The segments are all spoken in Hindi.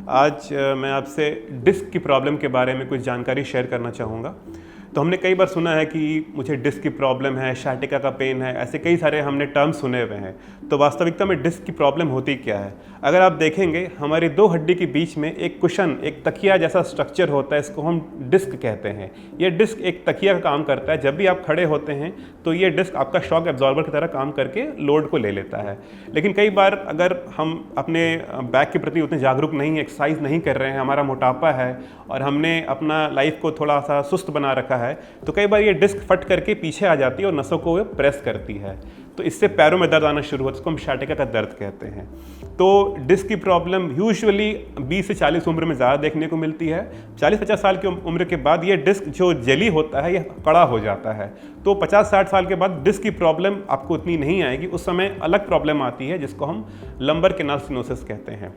आज मैं आपसे डिस्क की प्रॉब्लम के बारे में कुछ जानकारी शेयर करना चाहूँगा। तो हमने कई बार सुना है कि मुझे डिस्क की प्रॉब्लम है, शाटिका का पेन है, ऐसे कई सारे हमने टर्म सुने हुए हैं। तो वास्तविकता में डिस्क की प्रॉब्लम होती क्या है? अगर आप देखेंगे हमारी दो हड्डी के बीच में एक कुशन, एक तकिया जैसा स्ट्रक्चर होता है, इसको हम डिस्क कहते हैं। ये डिस्क एक तकिया का काम करता है। जब भी आप खड़े होते हैं तो ये डिस्क आपका शॉक एब्जॉर्बर की तरह काम करके लोड को ले लेता है। लेकिन कई बार अगर हम अपने बैक के प्रति उतने जागरूक नहीं हैं, एक्सरसाइज नहीं कर रहे हैं, हमारा मोटापा है और हमने अपना लाइफ को थोड़ा सा सुस्त बना रखा है, तो कई बार ये डिस्क फट करके पीछे आ जाती है और नसों को प्रेस करती है। तो इससे पैरों में दर्द आना शुरू होता है, इसको हम शाटिका का दर्द कहते हैं। तो डिस्क की प्रॉब्लम यूजुअली 20 से 40 उम्र में ज़्यादा देखने को मिलती है। 40-50 साल की उम्र के बाद ये डिस्क जो जेली होता है ये कड़ा हो जाता है। तो 50-60 साल के बाद डिस्क की प्रॉब्लम आपको उतनी नहीं आएगी। उस समय अलग प्रॉब्लम आती है जिसको हम लंबर कैनाल स्टेनोसिस कहते हैं।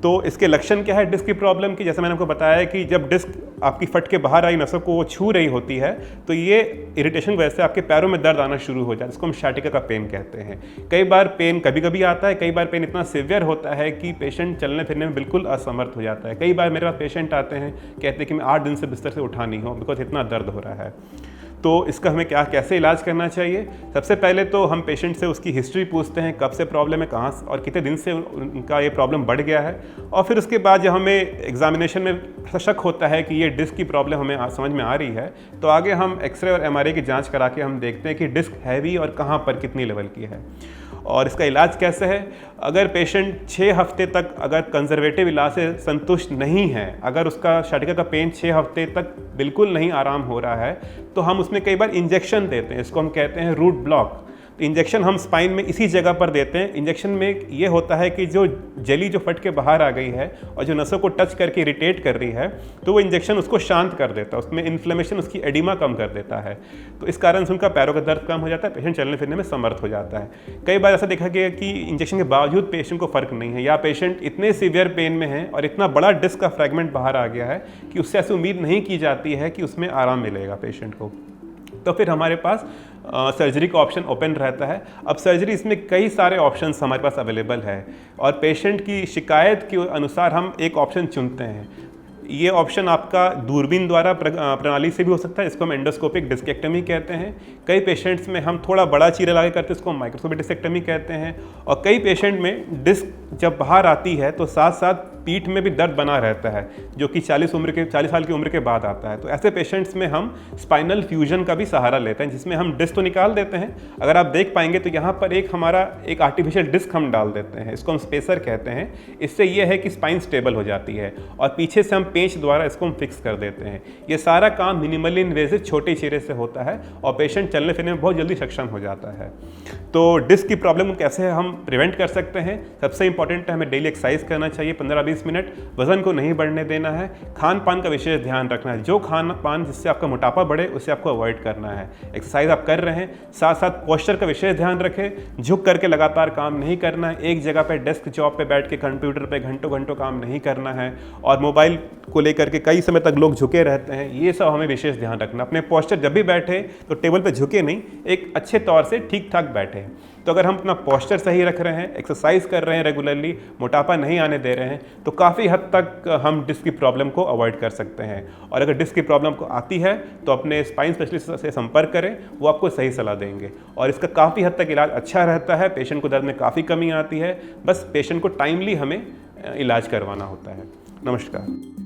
तो इसके लक्षण क्या है डिस्क की प्रॉब्लम की? जैसे मैंने आपको बताया कि जब डिस्क आपकी फट के बाहर आई नसों को वो छू रही होती है तो ये इरिटेशन की वजह से आपके पैरों में दर्द आना शुरू हो जाता है, जिसको हम शाटिका का पेन कहते हैं। कई बार पेन कभी कभी आता है, कई बार पेन इतना सीवियर होता है कि पेशेंट चलने फिरने में बिल्कुल असमर्थ हो जाता है। कई बार मेरे पास पेशेंट आते हैं, कहते हैं कि मैं 8 दिन से बिस्तर से उठा नहीं हूँ बिकॉज इतना दर्द हो रहा है। तो इसका हमें कैसे इलाज करना चाहिए? सबसे पहले तो हम पेशेंट से उसकी हिस्ट्री पूछते हैं, कब से प्रॉब्लम है, कहाँ से और कितने दिन से उनका ये प्रॉब्लम बढ़ गया है। और फिर उसके बाद जब हमें एग्जामिनेशन में शक होता है कि ये डिस्क की प्रॉब्लम हमें समझ में आ रही है, तो आगे हम एक्सरे और MRI की जांच करा के हम देखते हैं कि डिस्क हैवी और कहाँ पर कितनी लेवल की है और इसका इलाज कैसे है। अगर पेशेंट 6 हफ्ते तक अगर कंजर्वेटिव इलाज से संतुष्ट नहीं है, अगर उसका शाटिका का पेन 6 हफ्ते तक बिल्कुल नहीं आराम हो रहा है, तो हम उसमें कई बार इंजेक्शन देते हैं। इसको हम कहते हैं रूट ब्लॉक। तो इंजेक्शन हम स्पाइन में इसी जगह पर देते हैं। इंजेक्शन में ये होता है कि जो जेली जो फट के बाहर आ गई है और जो नसों को टच करके इरिटेट कर रही है, तो वो इंजेक्शन उसको शांत कर देता है, उसमें इन्फ्लेमेशन, उसकी एडिमा कम कर देता है। तो इस कारण से उनका पैरों का दर्द कम हो जाता है, पेशेंट चलने फिरने में समर्थ हो जाता है। कई बार ऐसा देखा गया कि इंजेक्शन के बावजूद पेशेंट को फर्क नहीं है, या पेशेंट इतने सीवियर पेन में है और इतना बड़ा डिस्क का फ्रैगमेंट बाहर आ गया है कि उससे ऐसी उम्मीद नहीं की जाती है कि उसमें आराम मिलेगा पेशेंट को। तो फिर हमारे पास सर्जरी का ऑप्शन ओपन रहता है। अब सर्जरी, इसमें कई सारे ऑप्शंस हमारे पास अवेलेबल है और पेशेंट की शिकायत के अनुसार हम एक ऑप्शन चुनते हैं। ये ऑप्शन आपका दूरबीन द्वारा प्रणाली से भी हो सकता है, इसको हम एंडोस्कोपिक डिस्केक्टमी कहते हैं। कई पेशेंट्स में हम थोड़ा बड़ा चीरा लगा करते हैं, इसको हम माइक्रोस्कोपिक डिस्केक्टमी कहते हैं। और कई पेशेंट में डिस्क जब बाहर आती है तो साथ साथ पीठ में भी दर्द बना रहता है, जो कि 40 साल की उम्र के बाद आता है। तो ऐसे पेशेंट्स में हम स्पाइनल फ्यूजन का भी सहारा लेते हैं, जिसमें हम डिस्क तो निकाल देते हैं। अगर आप देख पाएंगे तो यहाँ पर हमारा एक आर्टिफिशियल डिस्क हम डाल देते हैं, इसको हम स्पेसर कहते हैं। इससे यह है कि स्पाइन स्टेबल हो जाती है और पीछे से हम पेंच द्वारा इसको हम फिक्स कर देते हैं। ये सारा काम मिनिमली इन्वेसिव छोटे चीरे से होता है और पेशेंट चलने फिरने में बहुत जल्दी सक्षम हो जाता है। तो डिस्क की प्रॉब्लम कैसे हम प्रिवेंट कर सकते हैं? सबसे इंपॉर्टेंट है हमें डेली एक्सरसाइज करना चाहिए 15-20 मिनट। वजन को नहीं बढ़ने देना है। खान पान का विशेष ध्यान रखना है। जो खान पान जिससे आपका मोटापा बढ़े उसे आपको अवॉइड करना है। एक्सरसाइज आप कर रहे हैं, साथ साथ पोस्चर का विशेष ध्यान रखें। झुक करके लगातार काम नहीं करना है। एक जगह पे डेस्क जॉब पे बैठ के कंप्यूटर पे घंटों घंटों काम नहीं करना है। और मोबाइल को लेकर के कई समय तक लोग झुके रहते हैं, ये सब हमें विशेष ध्यान रखना। अपने पोस्चर जब भी बैठे तो टेबल पे झुके नहीं, एक अच्छे तौर से ठीक ठाक बैठे। तो अगर हम अपना पोस्चर सही रख रहे हैं, एक्सरसाइज कर रहे हैं रेगुलरली, मोटापा नहीं आने दे रहे हैं, तो काफ़ी हद तक हम डिस्क की प्रॉब्लम को अवॉइड कर सकते हैं। और अगर डिस्क की प्रॉब्लम को आती है तो अपने स्पाइन स्पेशलिस्ट से संपर्क करें, वो आपको सही सलाह देंगे और इसका काफ़ी हद तक इलाज अच्छा रहता है। पेशेंट को दर्द में काफ़ी कमी आती है, बस पेशेंट को टाइमली हमें इलाज करवाना होता है। नमस्कार।